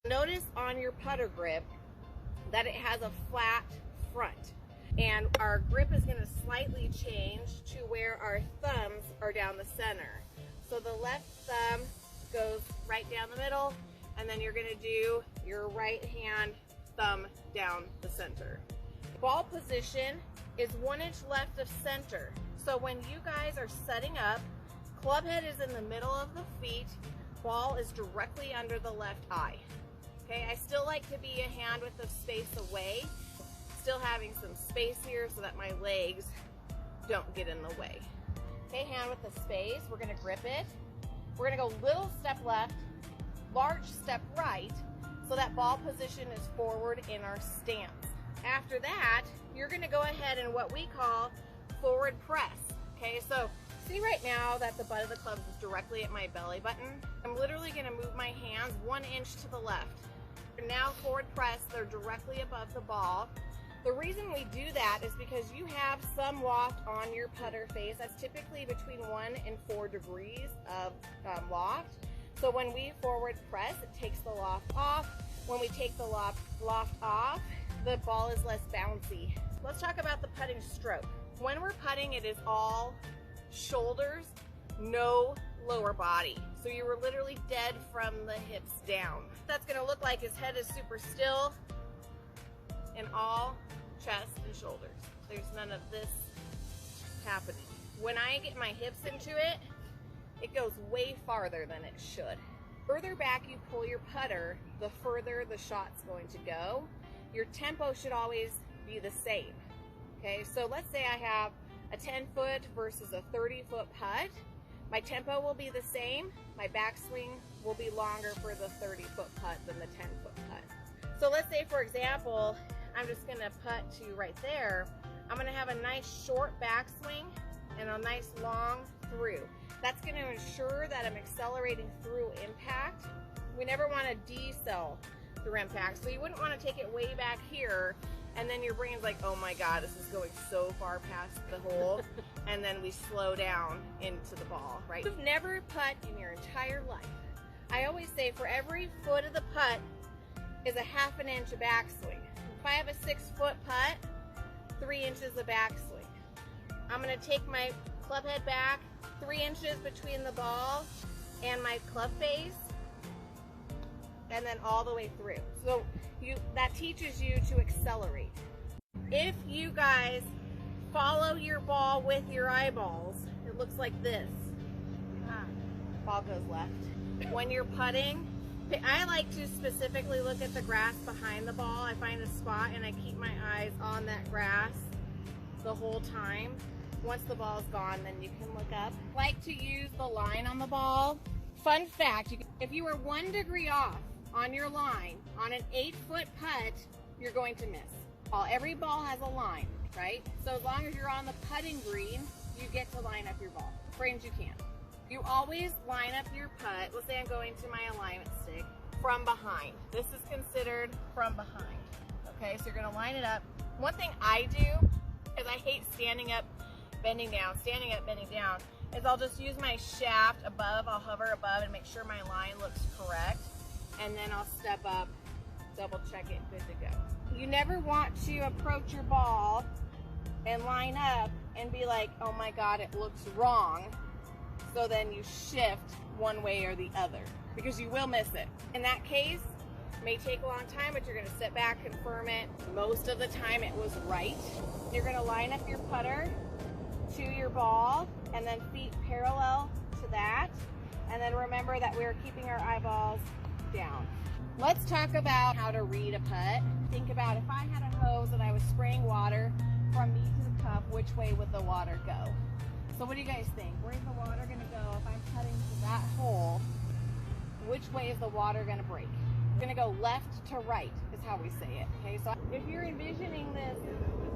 Notice on your putter grip that it has a flat front, and our grip is going to slightly change to where our thumbs are down the center. So the left thumb goes right down the middle, and then you're going to do your right hand thumb down the center. Ball position is 1 inch left of center. So when you guys are setting up, club head is in the middle of the feet, ball is directly under the left eye. Okay, I still like to be a hand width of space away, still having some space here so that my legs don't get in the way. Okay, hand width of space, we're gonna grip it. We're gonna go little step left, large step right, so that ball position is forward in our stance. After that, you're gonna go ahead and what we call forward press. Okay, so see right now that the butt of the club is directly at my belly button. I'm literally gonna move my hands 1 inch to the left. Now forward press, they're directly above the ball. The reason we do that is because you have some loft on your putter face. That's typically between 1 and 4 degrees of loft. So when we forward press, it takes the loft off. When we take the loft off, the ball is less bouncy. Let's talk about the putting stroke. When we're putting, it is all shoulders, no lower body. So you were literally dead from the hips down. That's gonna look like his head is super still and all chest and shoulders. There's none of this happening. When I get my hips into it, it goes way farther than it should. Further back you pull your putter, the further the shot's going to go. Your tempo should always be the same. Okay, so let's say I have a 10-foot versus a 30-foot putt. My tempo will be the same. My backswing will be longer for the 30-foot putt than the 10-foot putt. So let's say, for example, I'm just gonna putt to right there. I'm gonna have a nice short backswing and a nice long through. That's gonna ensure that I'm accelerating through impact. We never wanna decel through impact. So you wouldn't wanna take it way back here and then your brain's like, oh my God, this is going so far past the hole. And then we slow down into the ball, right? You've never putt in your entire life. I always say for every foot of the putt is a ½ an inch of backswing. If I have a 6-foot putt, 3 inches of backswing. I'm gonna take my club head back 3 inches between the ball and my club face, and then all the way through. So that teaches you to accelerate. If you guys follow your ball with your eyeballs, it looks like this. Ball goes left. When you're putting, I like to specifically look at the grass behind the ball. I find a spot and I keep my eyes on that grass the whole time. Once the ball's gone, then you can look up. I like to use the line on the ball. Fun fact, if you were 1 degree off on your line on an 8-foot putt, you're going to miss. Every ball has a line, right? So as long as you're on the putting green, you get to line up your ball. Frames you can't. You always line up your putt. Let's say I'm going to my alignment stick from behind. This is considered from behind. Okay, so you're gonna line it up. One thing I do is I hate standing up, bending down, standing up, bending down, is I'll just use my shaft above, I'll hover above and make sure my line looks correct. And then I'll step up, double check it, good to go. You never want to approach your ball and line up and be like, oh my God, it looks wrong. So then you shift one way or the other because you will miss it. In that case, it may take a long time, but you're gonna sit back, confirm it. Most of the time it was right. You're gonna line up your putter to your ball and then feet parallel to that. And then remember that we're keeping our eyeballs down. Let's talk about how to read a putt. Think about if I had a hose and I was spraying water from me to the cup, which way would the water go? So what do you guys think? Where's the water gonna go if I'm putting to that hole? Which way is the water gonna break? It's gonna go left to right is how we say it, okay? So if you're envisioning this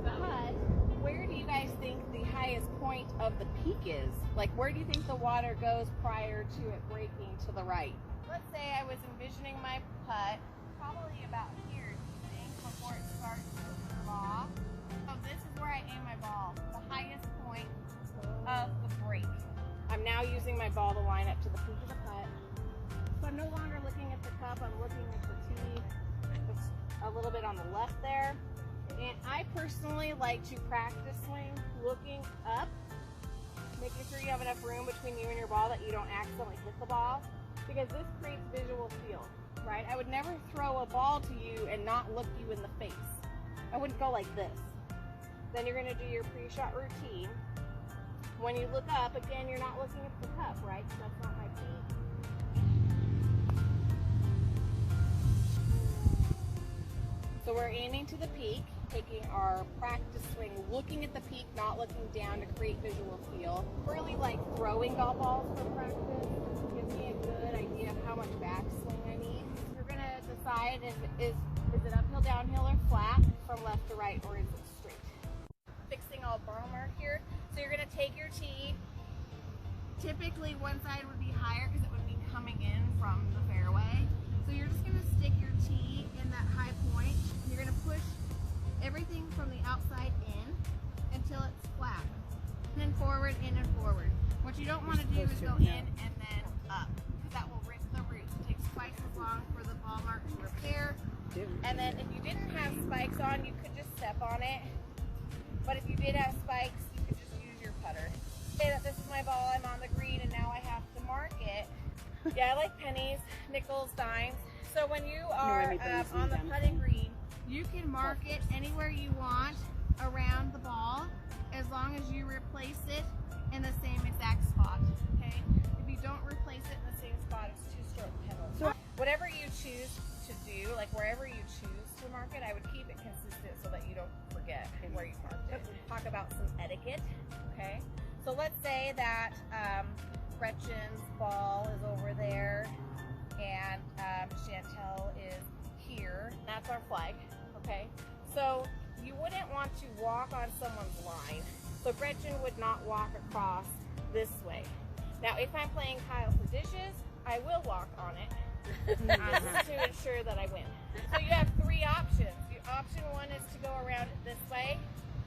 putt, where do you guys think the highest point of the peak is? Like where do you think the water goes prior to it breaking to the right? Let's say I was envisioning my putt probably about here, do you think, before it starts to curve off. So this is where I aim my ball, the highest point of the break. I'm now using my ball to line up to the peak of the putt. So I'm no longer looking at the cup, I'm looking at the tee. little bit on the left there. And I personally like to practice swing looking up, making sure you have enough room between you and your ball that you don't accidentally hit the ball, because this creates visual field, right? I would never throw a ball to you and not look you in the face. I wouldn't go like this. Then you're gonna do your pre-shot routine. When you look up, again, you're not looking at the cup, right? So that's not my peak. So we're aiming to the peak, taking our practice swing, looking at the peak, not looking down to create visual feel. Really like throwing golf balls for practice. Gives me a good idea of how much backswing I need. You're gonna decide if is it uphill, downhill, or flat, from left to right, or is it straight. Fixing all ball mark here. So you're gonna take your tee. Typically one side would be higher because it would be coming in from the fairway. So you're just gonna stick your tee in that high point. You're gonna push everything from the outside in until it's flat. And then forward, in and forward. What you don't want to do is go in and then up, because that will rip the roots. It takes twice as long for the ball mark to repair. And then if you didn't have spikes on, you could just step on it. But if you did have spikes, you could just use your putter. Say that this is my ball, I'm on the green, and now I have to mark it. Yeah, I like pennies, nickels, dimes. So when you are on the putting green, you can mark it anywhere you want around the ball, as long as you replace it in the same exact spot, okay? If you don't replace it in the same spot, it's 2-stroke penalty. So whatever you choose to do, like wherever you choose to mark it, I would keep it consistent so that you don't forget where you marked it. Talk about some etiquette, okay? So let's say that Gretchen's ball is over there and Chantel is here. That's our flag, okay? So you wouldn't want to walk on someone's line. So Gretchen would not walk across this way. Now, if I'm playing Kyle for dishes, I will walk on it to ensure that I win. So you have 3 options. Option 1 is to go around it this way.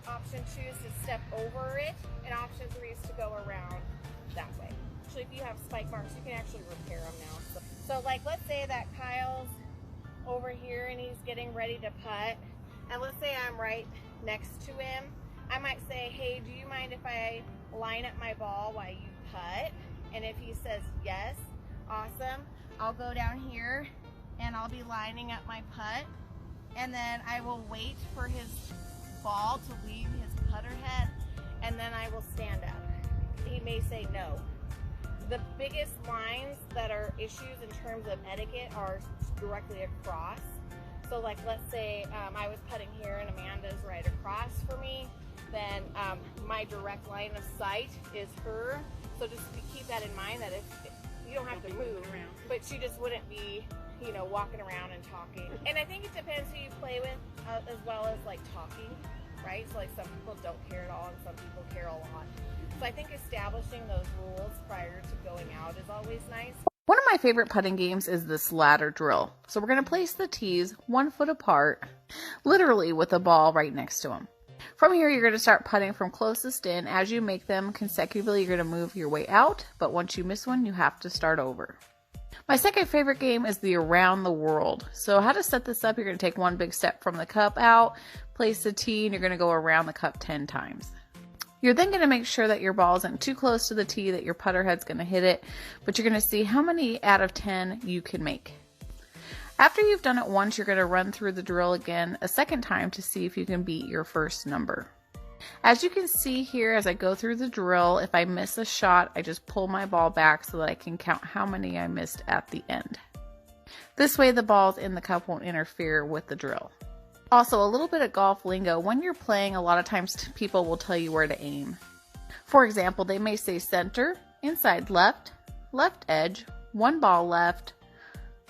Option 2 is to step over it. And option 3 is to go around that way. Actually, if you have spike marks, you can actually repair them now. So like, let's say that Kyle's over here and he's getting ready to putt. And let's say I'm right next to him. I might say, hey, do you mind if I line up my ball while you putt? And if he says yes, awesome. I'll go down here and I'll be lining up my putt. And then I will wait for his ball to leave his putter head, and then I will stand up. He may say no. The biggest lines that are issues in terms of etiquette are directly across. So like, let's say I was putting here and Amanda's right across for me, then my direct line of sight is her. So just keep that in mind, that if you don't have to move, but she just wouldn't be, you know, walking around and talking. And I think it depends who you play with, as well as like talking, right? So like, some people don't care at all and some people care a lot. So I think establishing those rules prior to going out is always nice. One of my favorite putting games is this ladder drill. So we're going to place the tees 1 foot apart, literally with a ball right next to them. From here, you're going to start putting from closest in. As you make them consecutively, you're going to move your way out, but once you miss one, you have to start over. My second favorite game is the Around the World. So how to set this up, you're going to take 1 big step from the cup out, place the tee, and you're going to go around the cup 10 times. You're then going to make sure that your ball isn't too close to the tee, that your putter head's going to hit it, but you're going to see how many out of 10 you can make. After you've done it once, you're going to run through the drill again a second time to see if you can beat your first number. As you can see here, as I go through the drill, if I miss a shot, I just pull my ball back so that I can count how many I missed at the end. This way the balls in the cup won't interfere with the drill. Also, a little bit of golf lingo. When you're playing, a lot of times people will tell you where to aim. For example, they may say center, inside left, left edge, 1 ball left,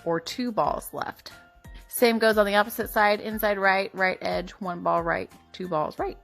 or 2 balls left. Same goes on the opposite side, inside right, right edge, 1 ball right, 2 balls right.